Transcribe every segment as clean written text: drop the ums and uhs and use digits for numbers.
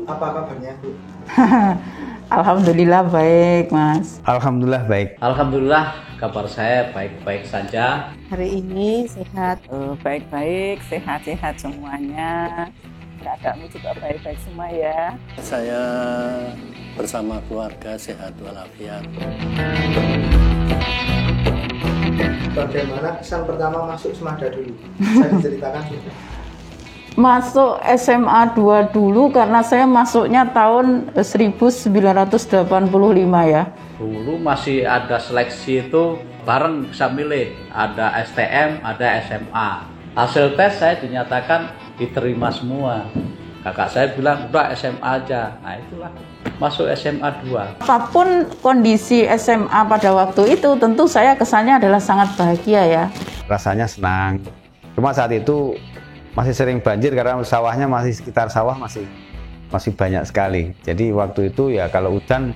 apa kabarnya Bu? Alhamdulillah baik, Mas. Alhamdulillah baik. Alhamdulillah kabar saya baik-baik saja. Hari ini sehat. Baik-baik, sehat-sehat semuanya. Keadaanmu juga baik-baik semua ya. Saya bersama keluarga sehat walafiat. Bagaimana kesan pertama masuk Semada dulu? Saya diceritakan juga. Masuk SMA 2 dulu karena saya masuknya tahun 1985 ya. Dulu masih ada seleksi itu bareng bisa milih. Ada STM, ada SMA. Hasil tes saya dinyatakan diterima semua. Kakak saya bilang udah SMA aja. Nah itulah masuk SMA 2. Apapun kondisi SMA pada waktu itu tentu saya kesannya adalah sangat bahagia ya. Rasanya senang. Cuma saat itu masih sering banjir karena sawahnya masih sekitar sawah masih banyak sekali. Jadi waktu itu ya kalau hujan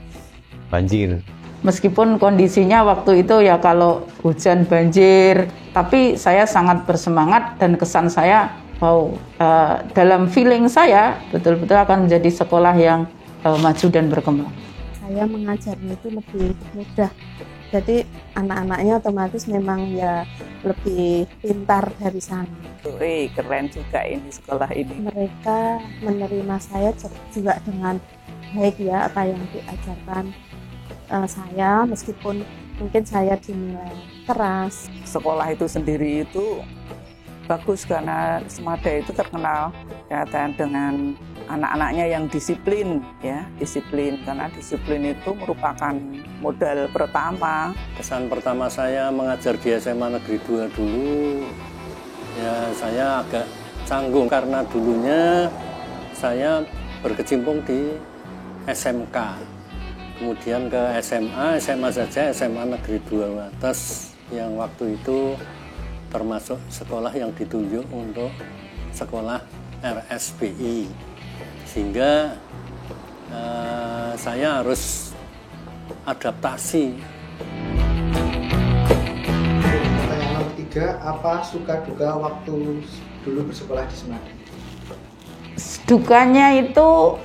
banjir. Meskipun kondisinya waktu itu ya kalau hujan banjir, tapi saya sangat bersemangat dan kesan saya dalam feeling saya betul-betul akan menjadi sekolah yang maju dan berkembang. Saya mengajarnya itu lebih mudah. Jadi anak-anaknya otomatis memang ya lebih pintar dari sana. Keren juga ini sekolah ini. Mereka menerima saya juga dengan baik ya apa yang diajarkan saya, meskipun mungkin saya dinilai keras. Sekolah itu sendiri itu bagus karena Semada itu terkenal ya dengan anak-anaknya yang disiplin ya, disiplin karena disiplin itu merupakan modal pertama. Kesan pertama saya mengajar di SMA Negeri 2 dulu, ya saya agak canggung karena dulunya saya berkecimpung di SMK. Kemudian ke SMA saja SMA Negeri 2 Wates yang waktu itu termasuk sekolah yang ditunjuk untuk sekolah RSBI. Sehingga saya harus adaptasi. Pertanyaan nomor 3, apa suka duka waktu dulu bersekolah di Semada? Dukanya itu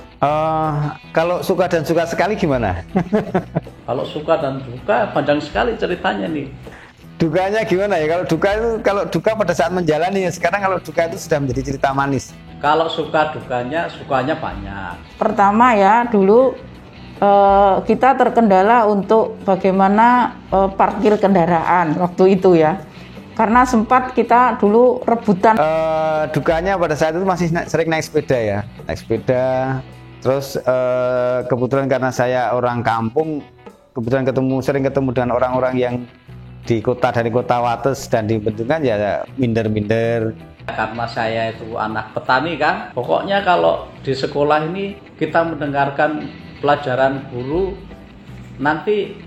Kalau suka dan suka sekali gimana? Kalau suka dan duka panjang sekali ceritanya nih. Dukanya gimana ya? Kalau duka pada saat menjalani ya. Sekarang kalau duka itu sudah menjadi cerita manis. Kalau suka sukanya banyak. pertama ya dulu kita terkendala untuk bagaimana parkir kendaraan waktu itu ya. Karena sempat kita dulu rebutan. Dukanya pada saat itu masih sering naik sepeda ya. Naik sepeda. Terus kebetulan karena saya orang kampung, kebetulan sering ketemu dengan orang-orang yang dari kota Wates dan di Bendungan ya minder-minder. Karena saya itu anak petani kan, pokoknya kalau di sekolah ini kita mendengarkan pelajaran guru, nanti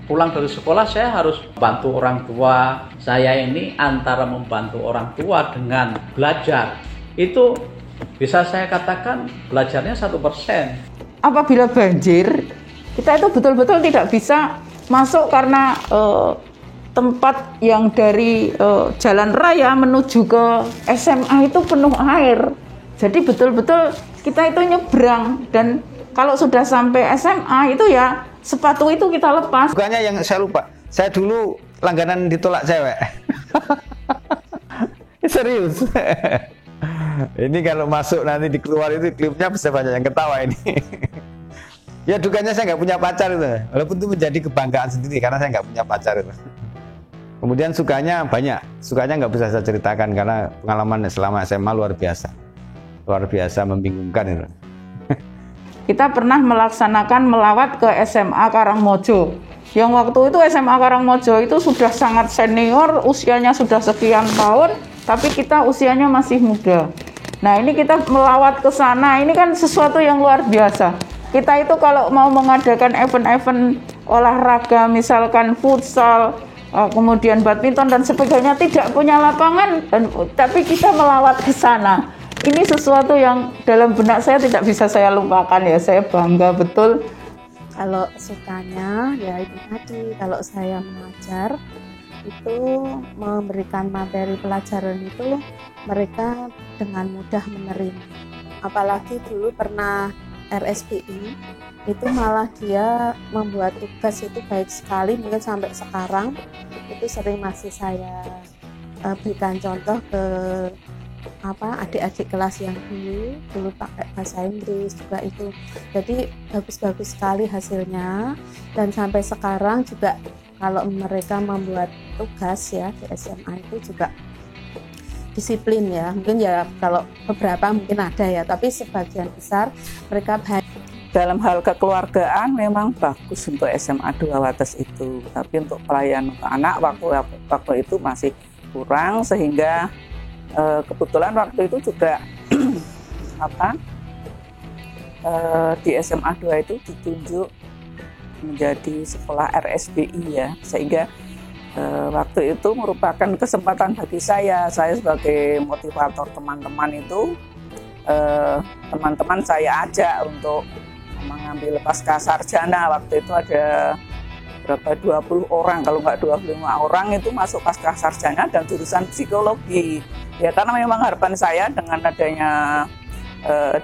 pulang dari sekolah saya harus bantu orang tua. Saya ini antara membantu orang tua dengan belajar, itu bisa saya katakan belajarnya 1%. Apabila banjir, kita itu betul-betul tidak bisa masuk karena tempat yang dari jalan raya menuju ke SMA itu penuh air. Jadi betul-betul kita itu nyebrang, dan kalau sudah sampai SMA itu ya sepatu itu kita lepas. Bukannya yang saya lupa, saya dulu langganan ditolak cewek. Serius. Ini kalau masuk nanti dikeluar itu klipnya bisa banyak yang ketawa ini. Ya dukanya saya nggak punya pacar itu, walaupun itu menjadi kebanggaan sendiri karena saya nggak punya pacar itu. Kemudian sukanya banyak, sukanya nggak bisa saya ceritakan karena pengalaman selama SMA luar biasa membingungkan itu. Kita pernah melaksanakan melawat ke SMA Karangmojo. Yang waktu itu SMA Karangmojo itu sudah sangat senior, usianya sudah sekian tahun, tapi kita usianya masih muda. Nah ini kita melawat ke sana, ini kan sesuatu yang luar biasa. Kita itu kalau mau mengadakan event-event olahraga, misalkan futsal, kemudian badminton dan sebagainya, tidak punya lapangan, tapi kita melawat ke sana. Ini sesuatu yang dalam benak saya tidak bisa saya lupakan ya, saya bangga betul. Kalau sukanya ya itu tadi, kalau saya mengajar itu memberikan materi pelajaran itu mereka dengan mudah menerima. Apalagi dulu pernah RSBI itu malah dia membuat tugas itu baik sekali, mungkin sampai sekarang itu sering masih saya berikan contoh ke adik-adik kelas yang dulu pakai bahasa Inggris juga itu. Jadi bagus-bagus sekali hasilnya, dan sampai sekarang juga kalau mereka membuat tugas ya di SMA itu juga disiplin ya. Mungkin ya kalau beberapa mungkin ada ya, tapi sebagian besar mereka baik. Dalam hal kekeluargaan memang bagus untuk SMA 2 Wates itu, tapi untuk pelayanan anak waktu itu masih kurang, sehingga kebetulan waktu itu juga di SMA 2 itu ditunjuk menjadi sekolah RSBI ya, sehingga waktu itu merupakan kesempatan bagi saya sebagai motivator teman-teman itu, teman-teman saya ajak untuk mengambil pascasarjana. Waktu itu ada berapa 20 orang, kalau nggak 25 orang itu masuk pascasarjana dan jurusan psikologi ya, karena memang harapan saya dengan adanya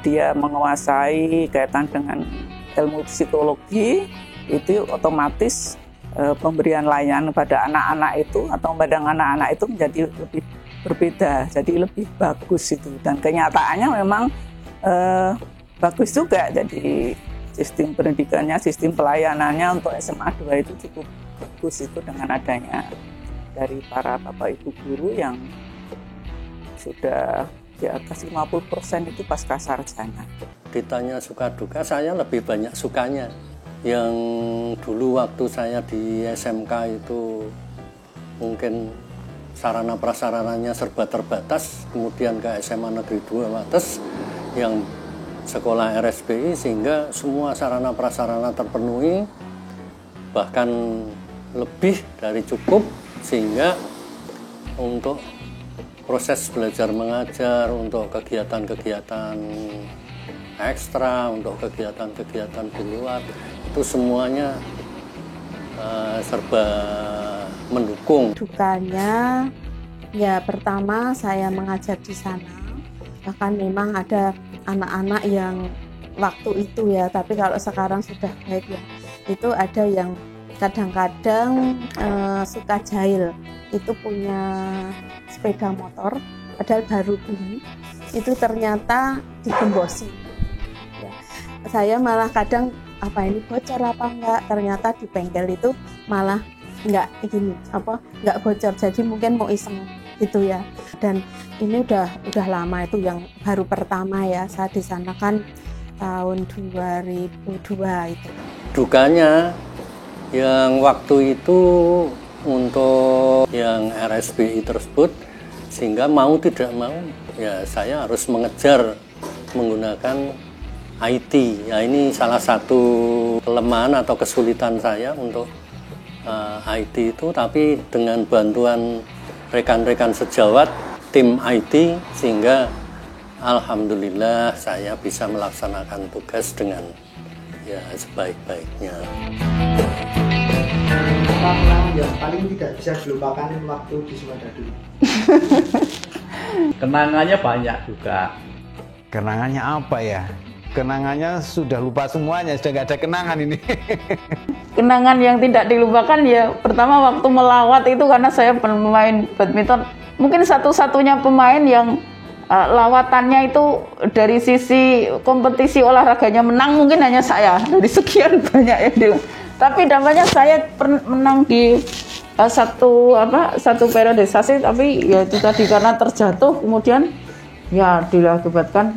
dia menguasai kaitan dengan ilmu psikologi itu otomatis pemberian layanan pada anak-anak itu atau memandang anak-anak itu menjadi lebih berbeda, jadi lebih bagus itu, dan kenyataannya memang bagus juga. Jadi sistem pendidikannya, sistem pelayanannya untuk SMA 2 itu cukup bagus itu dengan adanya dari para bapak ibu guru yang sudah di atas 50% itu pascasarjana. Ditanya suka duka, saya lebih banyak sukanya. Yang dulu waktu saya di SMK itu mungkin sarana prasarananya serba terbatas, kemudian ke SMA Negeri 2 Wates yang sekolah RSBI, sehingga semua sarana prasarana terpenuhi, bahkan lebih dari cukup, sehingga untuk proses belajar mengajar, untuk kegiatan-kegiatan ekstra, untuk kegiatan-kegiatan di luar, itu semuanya serba mendukung. Dukanya ya, pertama saya mengajar di sana, bahkan memang ada anak-anak yang waktu itu ya, tapi kalau sekarang sudah baik ya, itu ada yang kadang-kadang suka jahil, itu punya sepeda motor padahal baru beli, itu ternyata digembosi ya. Saya malah kadang ini bocor apa enggak, ternyata di bengkel itu malah enggak bocor, jadi mungkin mau iseng gitu ya. Dan ini udah lama, itu yang baru pertama ya saya di sana kan tahun 2002 itu. Dukanya yang waktu itu untuk yang RSBI tersebut, sehingga mau tidak mau ya saya harus mengejar menggunakan IT. Ya, ini salah satu kelemahan atau kesulitan saya untuk IT itu, tapi dengan bantuan rekan-rekan sejawat tim IT, sehingga alhamdulillah saya bisa melaksanakan tugas dengan ya sebaik-baiknya. Kenangan yang paling tidak bisa dilupakan waktu di Sumadadu. Kenangannya banyak juga. Kenangannya apa ya? Kenangannya sudah lupa semuanya, sudah nggak ada kenangan ini. Kenangan yang tidak dilupakan ya, pertama waktu melawat itu, karena saya pemain badminton, mungkin satu-satunya pemain yang lawatannya itu dari sisi kompetisi olahraganya menang mungkin hanya saya dari sekian banyak ya. Tapi dampaknya saya menang di satu periodisasi, tapi ya itu tadi karena terjatuh kemudian ya diakibatkan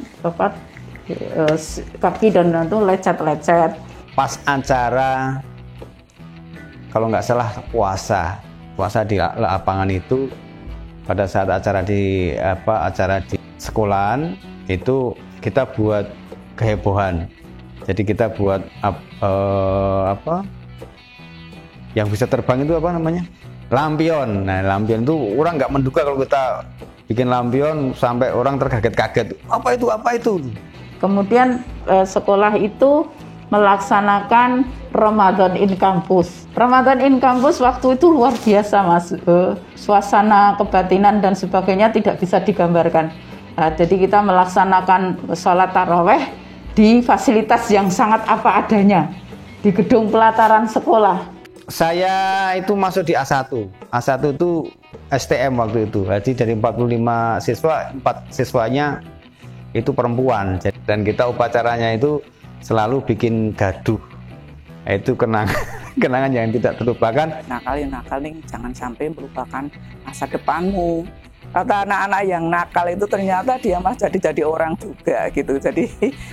kaki dan itu lecet-lecet. Pas acara, kalau nggak salah puasa di lapangan itu, pada saat acara di sekolahan itu kita buat kehebohan. Jadi kita buat yang bisa terbang itu apa namanya? Lampion. Nah, lampion itu orang nggak menduga kalau kita bikin lampion sampai orang terkaget-kaget. Apa itu? Kemudian sekolah itu melaksanakan Ramadan in Campus. Ramadan in Campus waktu itu luar biasa, Mas. Suasana kebatinan dan sebagainya tidak bisa digambarkan. Jadi kita melaksanakan sholat taraweh di fasilitas yang sangat apa adanya di gedung pelataran sekolah. Saya itu masuk di A1. A1 itu STM waktu itu. Jadi dari 45 siswa, 4 siswanya itu perempuan. Dan kita upacaranya itu selalu bikin gaduh. Itu kenangan yang tidak terlupakan. Nakal jangan sampai melupakan masa depanmu. Kata anak-anak yang nakal itu ternyata dia jadi orang juga gitu. Jadi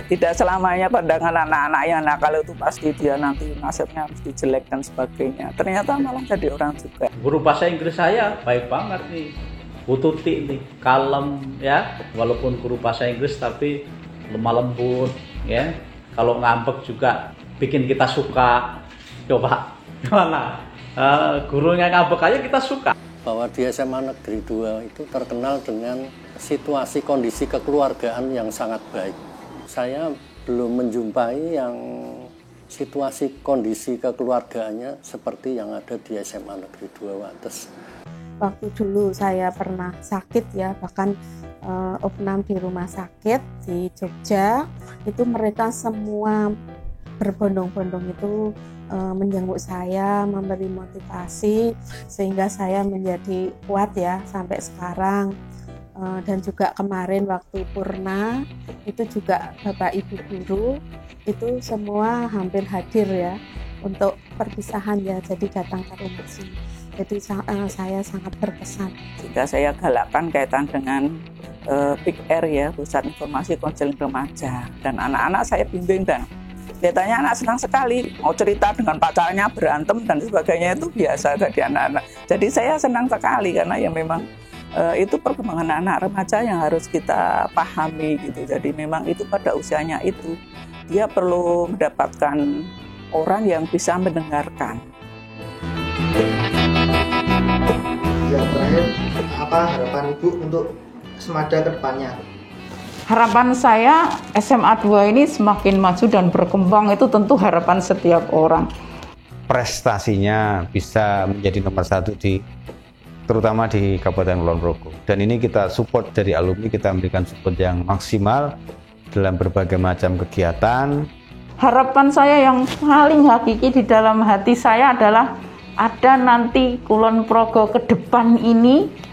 tidak selamanya pandangan anak-anak yang nakal itu pasti dia nanti nasibnya mesti jelek dan sebagainya. Ternyata malah jadi orang juga. Guru bahasa Inggris saya baik banget nih, Bu Tuti nih, kalem ya, walaupun guru bahasa Inggris tapi lemah lembut ya. Kalau ngambek juga bikin kita suka. Coba gimana? Gurunya ngambek aja kita suka. Bahwa di SMA Negeri 2 itu terkenal dengan situasi kondisi kekeluargaan yang sangat baik. Saya belum menjumpai yang situasi kondisi kekeluargaannya seperti yang ada di SMA Negeri 2 Wates. Waktu dulu saya pernah sakit ya, bahkan opnam di rumah sakit di Jogja, itu mereka semua berbondong-bondong itu menjenguk saya, memberi motivasi sehingga saya menjadi kuat ya sampai sekarang. Dan juga kemarin waktu Purna itu juga Bapak Ibu guru itu semua hampir hadir ya untuk perpisahan ya, jadi datang ke rumah sini. Jadi saya sangat berkesan. Jika saya galakkan kaitan dengan PIK-R ya, Pusat Informasi Konseling Remaja, dan anak-anak saya bimbing dan kelihatannya anak senang sekali, mau cerita dengan pacarnya berantem dan sebagainya itu biasa bagi anak-anak. Jadi saya senang sekali karena ya memang itu perkembangan anak remaja yang harus kita pahami gitu. Jadi memang itu pada usianya itu dia perlu mendapatkan orang yang bisa mendengarkan. Yang terakhir, apa harapan Ibu untuk Semada ke depannya? Harapan saya SMA 2 ini semakin maju dan berkembang, itu tentu harapan setiap orang. Prestasinya bisa menjadi nomor 1 terutama di Kabupaten Kulon Progo. Dan ini kita support dari alumni, kita memberikan support yang maksimal dalam berbagai macam kegiatan. Harapan saya yang paling hakiki di dalam hati saya adalah ada nanti Kulon Progo ke depan ini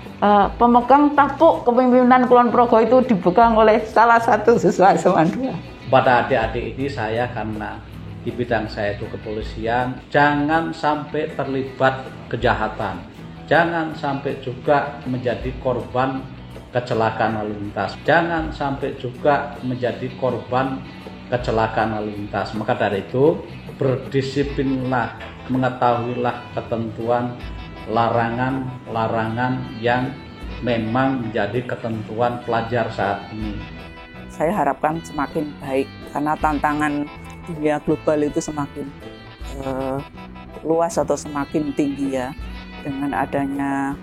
pemegang tapuk kepemimpinan Kulon Progo itu dipegang oleh salah satu siswa SMA 2. Pada adik-adik ini saya karena di bidang saya itu kepolisian, jangan sampai terlibat kejahatan, jangan sampai juga menjadi korban kecelakaan lalu lintas, jangan sampai juga menjadi korban kecelakaan lalu lintas. Maka dari itu berdisiplinlah, mengetahuilah ketentuan larangan-larangan yang memang menjadi ketentuan pelajar saat ini. Saya harapkan semakin baik karena tantangan dunia global itu semakin luas atau semakin tinggi ya. Dengan adanya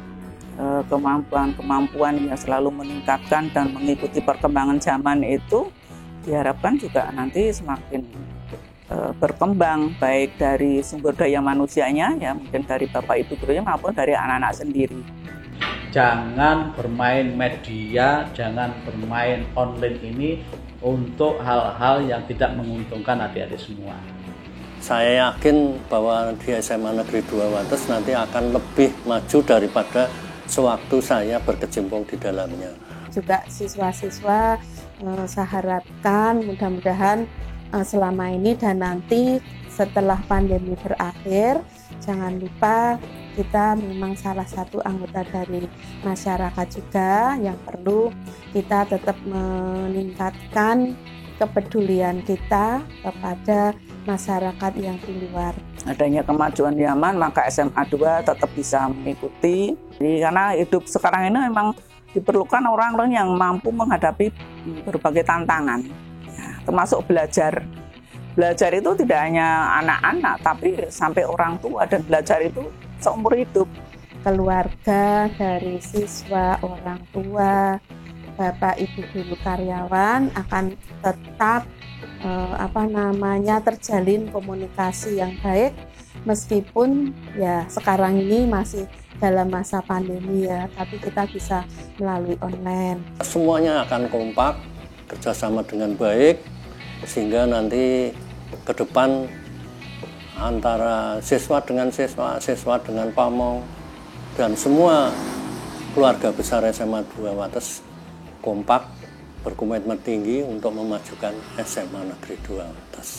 kemampuan yang selalu meningkatkan dan mengikuti perkembangan zaman itu diharapkan juga nanti semakin berkembang baik dari sumber daya manusianya ya, mungkin dari Bapak Ibu gurunya maupun dari anak-anak sendiri. Jangan bermain media, jangan bermain online ini untuk hal-hal yang tidak menguntungkan adik-adik semua. Saya yakin bahwa di SMA Negeri 2 Wates nanti akan lebih maju daripada sewaktu saya berkecimpung di dalamnya. Juga siswa-siswa saya harapkan mudah-mudahan selama ini dan nanti setelah pandemi berakhir, jangan lupa kita memang salah satu anggota dari masyarakat juga yang perlu kita tetap meningkatkan kepedulian kita kepada masyarakat yang di luar. Adanya kemajuan zaman, maka SMA 2 tetap bisa mengikuti. Jadi, karena hidup sekarang ini memang diperlukan orang-orang yang mampu menghadapi berbagai tantangan, ya, termasuk belajar. Belajar itu tidak hanya anak-anak, tapi sampai orang tua, dan belajar itu seumur hidup. Keluarga dari siswa, orang tua, Bapak Ibu guru karyawan akan tetap terjalin komunikasi yang baik meskipun ya sekarang ini masih dalam masa pandemi ya, tapi kita bisa melalui online. Semuanya akan kompak, kerjasama dengan baik, sehingga nanti ke depan antara siswa dengan siswa, siswa dengan pamong, dan semua keluarga besar SMA 2 Wates kompak berkomitmen tinggi untuk memajukan SMA Negeri 2 Wates.